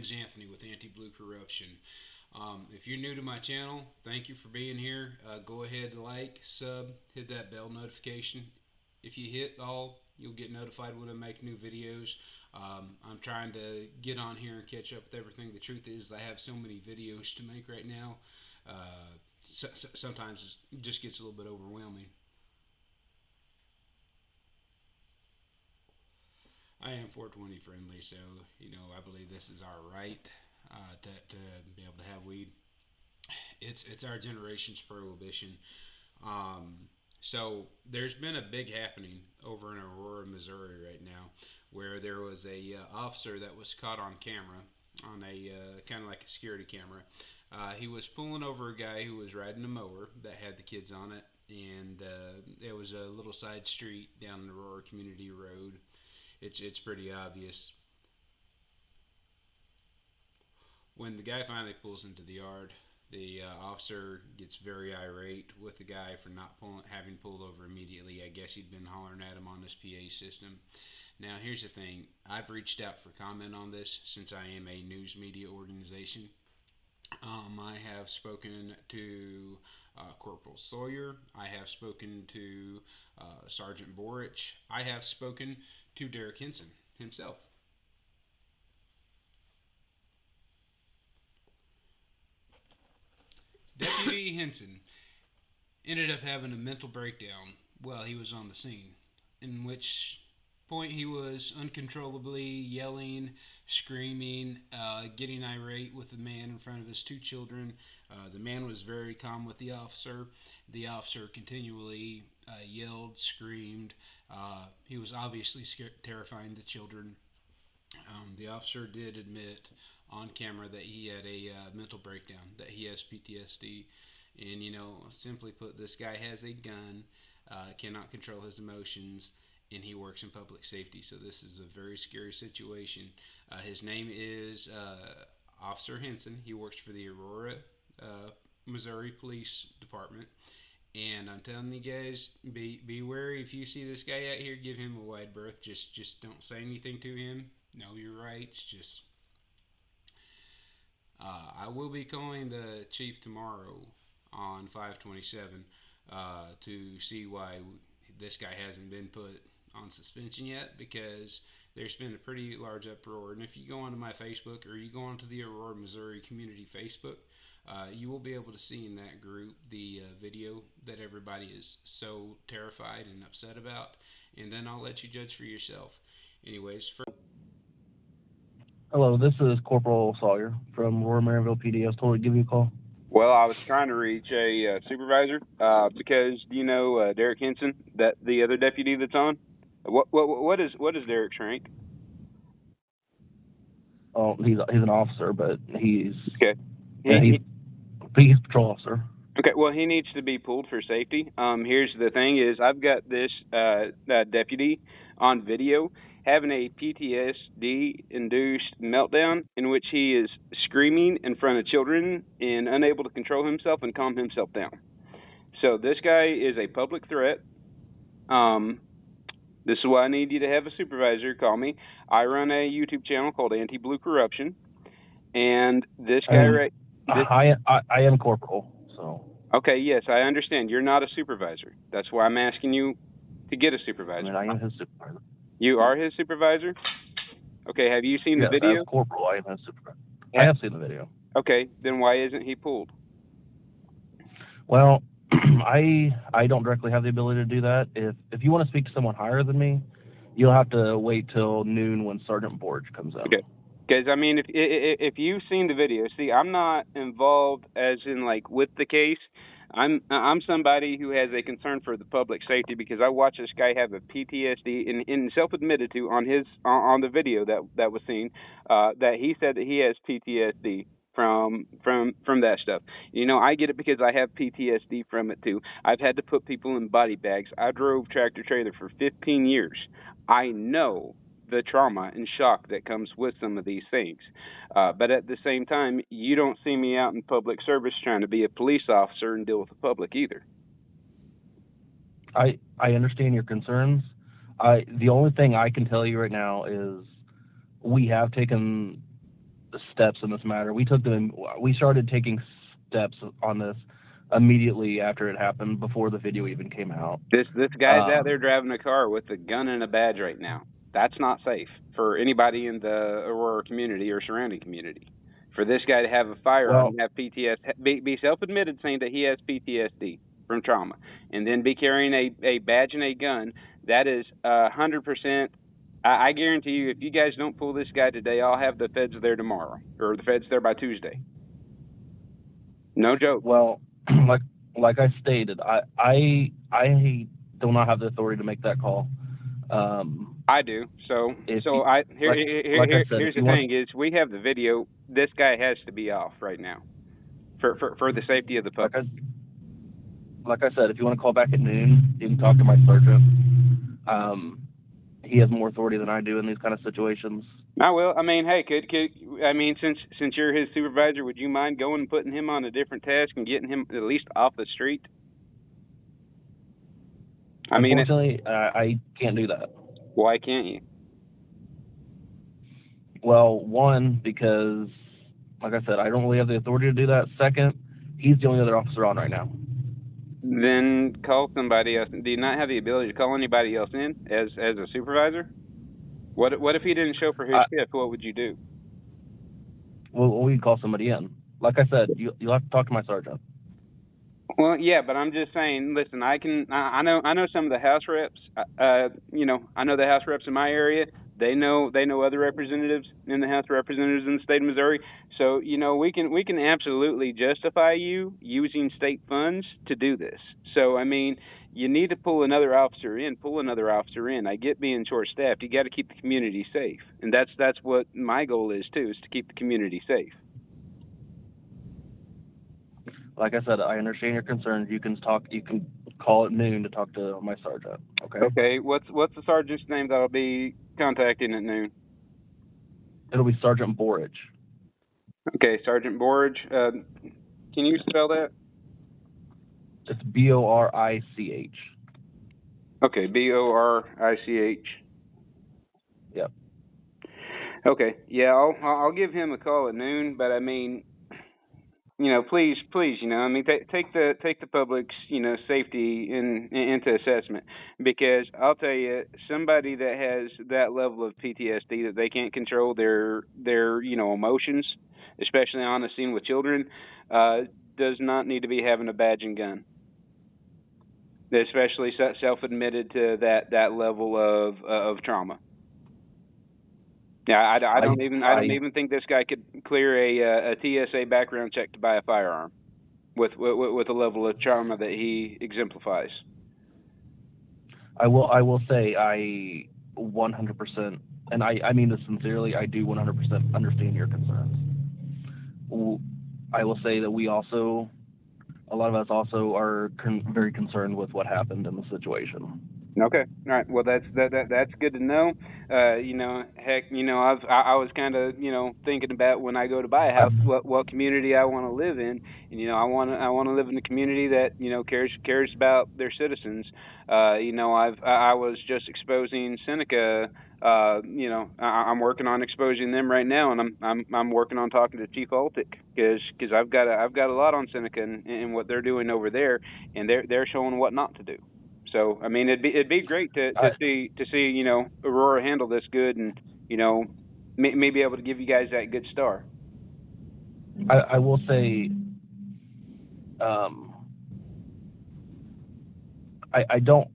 name's Anthony with Anti-Blue Corruption. If you're new to my channel, thank you for being here. Go ahead and like, sub, hit that bell notification. If you hit all, you'll get notified when I make new videos. I'm trying to get on here and catch up with everything. The truth is I have so many videos to make right now. Sometimes it just gets a little bit overwhelming. I am 420 friendly, so I believe this is our right to be able to have weed. It's our generation's prohibition. So there's been a big happening over in Aurora, Missouri right now, where there was a officer that was caught on camera, on a kind of like a security camera. He was pulling over a guy who was riding a mower that had the kids on it, and there was a little side street down the Aurora Community Road. It's pretty obvious. When the guy finally pulls into the yard, the officer gets very irate with the guy for not having pulled over immediately. I guess he'd been hollering at him on this PA system. Now, here's the thing. I've reached out for comment on this since I am a news media organization. I have spoken to Corporal Sawyer. I have spoken to Sergeant Borich. I have spoken to Derek Hinson himself. Deputy Henson ended up having a mental breakdown while he was on the scene, in which point he was uncontrollably yelling, screaming, getting irate with the man in front of his two children. The man was very calm with the officer. The officer continually yelled, screamed. He was obviously terrifying the children. The officer did admit on camera that he had a mental breakdown, that he has PTSD. And, simply put, this guy has a gun, cannot control his emotions, and he works in public safety. So this is a very scary situation. His name is Officer Henson. He works for the Aurora, Missouri Police Department. And I'm telling you guys, be wary. If you see this guy out here, give him a wide berth. Just don't say anything to him. Know your rights. I will be calling the chief tomorrow on 527 to see why this guy hasn't been put on suspension yet, because there's been a pretty large uproar. And if you go onto my Facebook, or you go onto the Aurora, Missouri Community Facebook, you will be able to see in that group the video that everybody is so terrified and upset about, and then I'll let you judge for yourself. Anyways, Hello, this is Corporal Sawyer from Aurora Maryville PD. I was told to give you a call. Well, I was trying to reach a supervisor because do you know Derek Hinson, that the other deputy that's on? What is Derek's rank? Oh, he's an officer, but he's okay. He's a patrol officer. Okay, well, he needs to be pulled for safety. Here's the thing: is I've got this deputy on video having a PTSD-induced meltdown in which he is screaming in front of children and unable to control himself and calm himself down. So this guy is a public threat. This is why I need you to have a supervisor call me. I run a YouTube channel called Anti-Blue Corruption, and this guy I am Corporal, so. Okay, yes, I understand. You're not a supervisor. That's why I'm asking you to get a supervisor. I am his supervisor. You are his supervisor? Okay, have you seen the video? As Corporal, I am his supervisor. I have seen the video. Okay, then why isn't he pulled? Well, I don't directly have the ability to do that. If you want to speak to someone higher than me, you'll have to wait till noon when Sergeant Borich comes out. Okay. Because, I mean, if you've seen the video, see, I'm not involved as in, like, with the case. I'm somebody who has a concern for the public safety because I watched this guy have a PTSD and self-admitted to on the video that was seen that he said that he has PTSD from that stuff. I get it because I have PTSD from it too. I've had to put people in body bags. I drove tractor trailer for 15 years. I know the trauma and shock that comes with some of these things. But at the same time, you don't see me out in public service trying to be a police officer and deal with the public either. I understand your concerns. The only thing I can tell you right now is we have taken steps in this matter. We started taking steps on this immediately after it happened, before the video even came out. This guy's out there driving a car with a gun and a badge right now. That's not safe for anybody in the Aurora community or surrounding community. For this guy to have a firearm and have PTSD, be self-admitted saying that he has PTSD from trauma, and then be carrying a badge and a gun, that is 100%. I guarantee you, if you guys don't pull this guy today, I'll have the feds there tomorrow, or the feds there by Tuesday. No joke. Well, like I stated, I do not have the authority to make that call. I do. Here's the thing: is we have the video. This guy has to be off right now for the safety of the public. Like I said, if you want to call back at noon, you can talk to my sergeant. He has more authority than I do in these kind of situations. I will. I mean, hey, since you're his supervisor, would you mind going and putting him on a different task and getting him at least off the street? Unfortunately, I can't do that. Why can't you? Well, one, because, like I said, I don't really have the authority to do that. Second, he's the only other officer on right now. Then call somebody else. Do you not have the ability to call anybody else in as a supervisor? What if he didn't show for his shift? What would you do? Well, we can call somebody in. Like I said, you'll have to talk to my sergeant. Well, yeah, but I'm just saying. Listen, I know some of the house reps. I know the house reps in my area. They know other representatives in the House of Representatives in the state of Missouri. So we can absolutely justify you using state funds to do this. So you need to pull another officer in. I get being short-staffed. You got to keep the community safe, and that's what my goal is too, is to keep the community safe. Like I said, I understand your concerns. You can call at noon to talk to my sergeant. Okay. Okay. What's the sergeant's name that I'll be contacting at noon? It'll be Sergeant Borage. Okay, Sergeant Borage. Can you spell that? It's B-O-R-I-C-H. Okay, B-O-R-I-C-H. Yep. Okay. Yeah, I'll give him a call at noon. But please, take the public's, safety into assessment, because I'll tell you, somebody that has that level of PTSD that they can't control their emotions, especially on a scene with children, does not need to be having a badge and gun, especially self-admitted to that level of trauma. Yeah, I don't even think this guy could clear a TSA background check to buy a firearm with the level of trauma that he exemplifies. I will say I 100%, and I mean this sincerely, I do 100% understand your concerns. I will say that a lot of us also are very concerned with what happened in the situation. Okay, all right. Well, that's good to know. I was kind of thinking about when I go to buy a house, what community I want to live in, and I want to live in a community that cares about their citizens. I was just exposing Seneca. I'm working on exposing them right now, and I'm working on talking to Chief Altick, because I've got a lot on Seneca and what they're doing over there, and they're showing what not to do. So it'd be great to see Aurora handle this good, and me be able to give you guys that good star. I will say, I don't.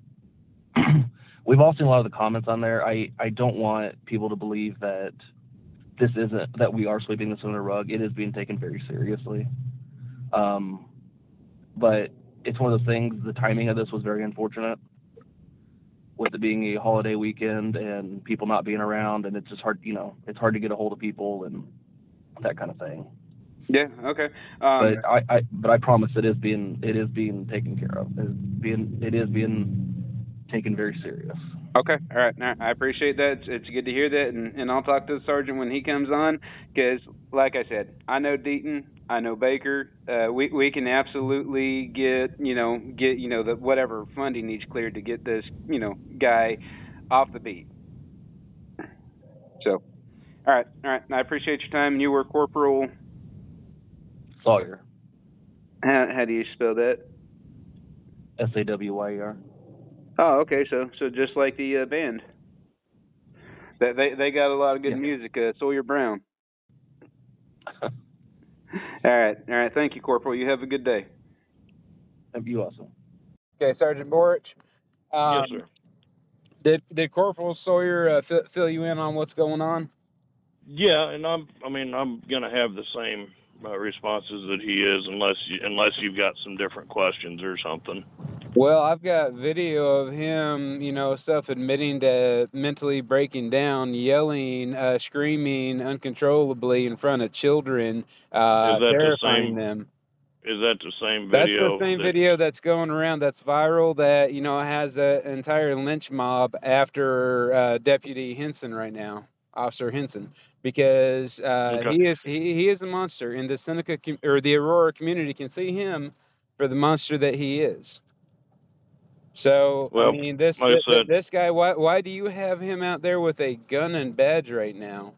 We've all seen a lot of the comments on there. I don't want people to believe that that we are sweeping this under the rug. It is being taken very seriously. But it's one of those things, the timing of this was very unfortunate, with it being a holiday weekend and people not being around, and it's just hard, it's hard to get a hold of people and that kind of thing. Yeah, okay. But I promise it is being taken care of. It is being taken very serious. Okay, all right. I appreciate that. It's good to hear that, and I'll talk to the sergeant when he comes on, because, like I said, I know Deaton, I know Baker. We can absolutely get the whatever funding needs cleared to get this guy off the beat. So, all All right. I appreciate your time. You were Corporal Sawyer. How do you spell that? SAWYER. Oh, okay. So just like the band, they got a lot of good music. Sawyer Brown. All right. Thank you, Corporal. You have a good day. You also. Okay, Sergeant Borich. Yes, sir. Did Corporal Sawyer fill you in on what's going on? Yeah, and I'm gonna have the same responses that he is, unless you've got some different questions or something. Well, I've got video of him, self-admitting to mentally breaking down, yelling, screaming uncontrollably in front of children, terrifying them. Is that the same video? That's the same video that's going around, that's viral, that, has an entire lynch mob after Deputy Henson right now, Officer Henson, because Okay. he is a monster, and the Seneca or the Aurora community can see him for the monster that he is. So, Well, I mean, this like I said, this guy, why do you have him out there with a gun and badge right now?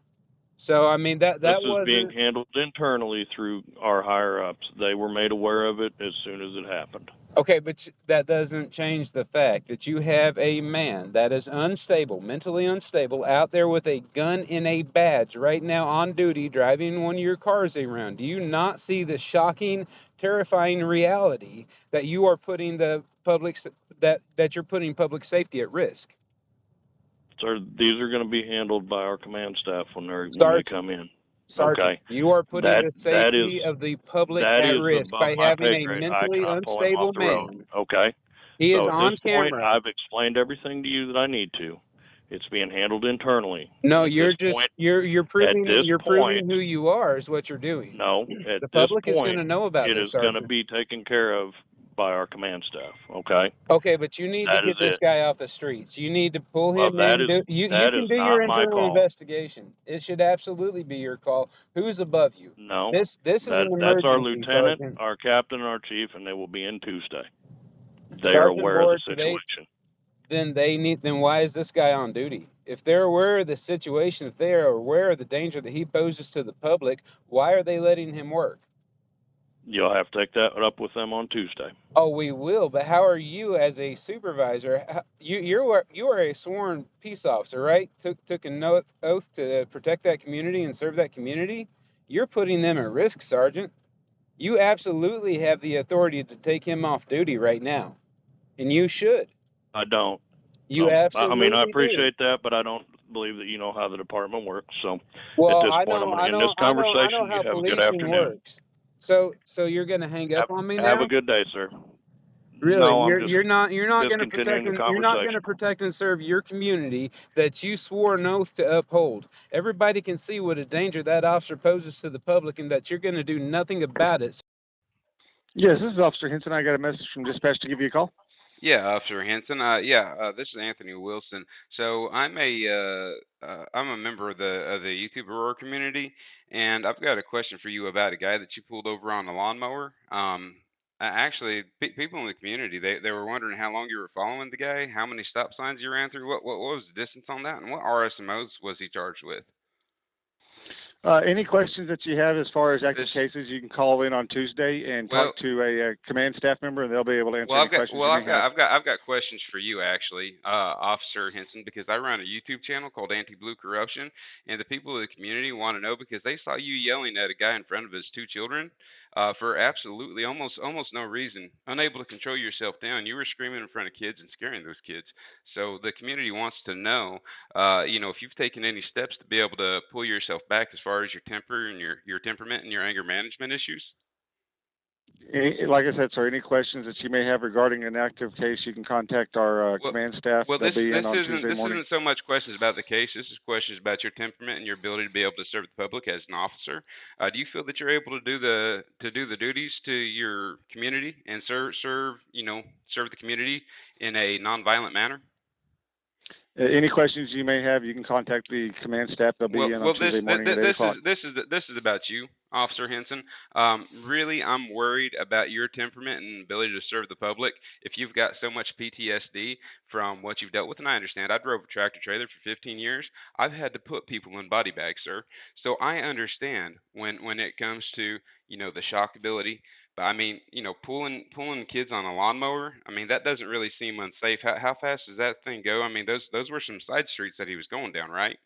So, I mean, that this is being wasn't... handled internally through our higher ups. They were made aware of it as soon as it happened. Okay, but that doesn't change the fact that you have a man that is unstable, mentally unstable, out there with a gun and a badge right now on duty, driving one of your cars around. Do you not see the shocking, terrifying reality that you are putting the that you're putting public safety at risk? So these are going to be handled by our command staff when they come in. Sergeant, Okay. you are putting the safety of the public at risk by my having pay a grade. mentally I pull him off unstable the road. man. Okay. He is So at on this point, camera. I've explained everything to you that I need to. It's being handled internally. No, And you're just you're proving who you are is what you're doing. No, at The this public is going point, to know about it this, is going to Sergeant. be taken care of by our command staff. Okay. Okay, but you need to That is get this it. guy off the streets. You need to pull Well, him that in. You is can do your not my internal call. investigation. It should absolutely be your call. Who's above you? No. This is an emergency, that's our lieutenant, Sergeant. our captain, and our chief, and they will be in Tuesday. They Sergeant are aware of the Borich, situation. Then why is this guy on duty? If they're aware of the situation, if they are aware of the danger that he poses to the public, why are they letting him work? You'll have to take that up with them on Tuesday. Oh, we will, but how are you as a supervisor? You are a sworn peace officer, right? Took an oath to protect that community and serve that community. You're putting them at risk, Sergeant. You absolutely have the authority to take him off duty right now, and you should. I don't. You absolutely I appreciate that, but I don't believe that you know how the department works. So well, at this point, I'm going to end this conversation. I know how you have a good policing afternoon. works. So you're going to hang up on me now? Have a good day, sir. Really, no, you're not going to continuing the you're not going to protect and serve your community that you swore an oath to uphold. Everybody can see what a danger that officer poses to the public, and that you're going to do nothing about it. Yes, this is Officer Hinson. I got a message from dispatch to give you a call. Yeah, Officer Henson. This is Anthony Wilson. So I'm a member of the YouTube Aurora community, and I've got a question for you about a guy that you pulled over on the lawnmower. Actually, people in the community they were wondering how long you were following the guy, how many stop signs you ran through, what was the distance on that, and what RSMOs was he charged with? Any questions that you have as far as active cases, you can call in on Tuesday and talk to a command staff member, and they'll be able to answer any questions. I've got questions for you actually, Officer Henson, because I run a YouTube channel called Anti-Blue Corruption, and the people of the community want to know because they saw you yelling at a guy in front of his two children. For absolutely almost no reason, unable to control yourself down. You were screaming in front of kids and scaring those kids. So the community wants to know, if you've taken any steps to be able to pull yourself back as far as your temper and your temperament and your anger management issues. Like I said, sir, any questions that you may have regarding an active case, you can contact our command staff. Well, They'll be in on Tuesday morning. This isn't so much questions about the case. This is questions about your temperament and your ability to be able to serve the public as an officer. Do you feel that you're able to do the duties to your community and serve the community in a nonviolent manner? Any questions you may have, you can contact the command staff. They'll be in on Tuesday morning at 8 o'clock. This is about you. Officer Henson. Really, I'm worried about your temperament and ability to serve the public. If you've got so much PTSD from what you've dealt with, and I understand, I drove a tractor trailer for 15 years. I've had to put people in body bags, sir. So I understand when it comes to, the shockability. But I mean, pulling kids on a lawnmower. I mean, that doesn't really seem unsafe. How fast does that thing go? I mean, those were some side streets that he was going down, right?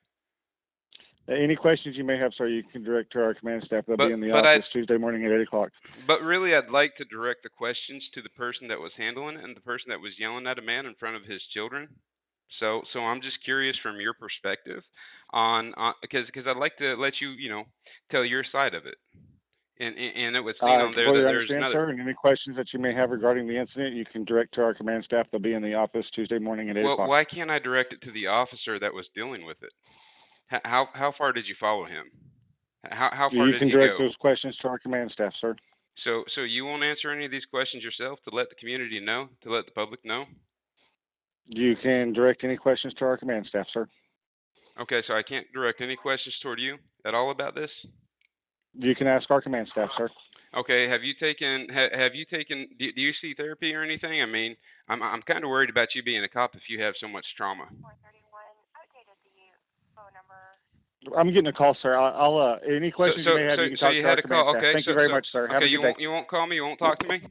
Any questions you may have, sir, you can direct to our command staff. They'll be in the office Tuesday morning at 8 o'clock. But really, I'd like to direct the questions to the person that was handling it and the person that was yelling at a man in front of his children. So I'm just curious from your perspective on because I'd like to let you, tell your side of it. And it would seem on there that there's another. Sir, and any questions that you may have regarding the incident, you can direct to our command staff. They'll be in the office Tuesday morning at 8 o'clock. Well, why can't I direct it to the officer that was dealing with it? How far did you follow him? How far did he go? You can direct those questions to our command staff, sir. So you won't answer any of these questions yourself to let the community know, to let the public know? You can direct any questions to our command staff, sir. Okay, so I can't direct any questions toward you at all about this? You can ask our command staff, sir. Okay, have you taken do you see therapy or anything? I mean, I'm kind of worried about you being a cop if you have so much trauma. I'm getting a call, sir. I'll any questions you may have, you can talk to our command staff. Thank you very much, sir. Have a good day. You won't call me? You won't talk to me?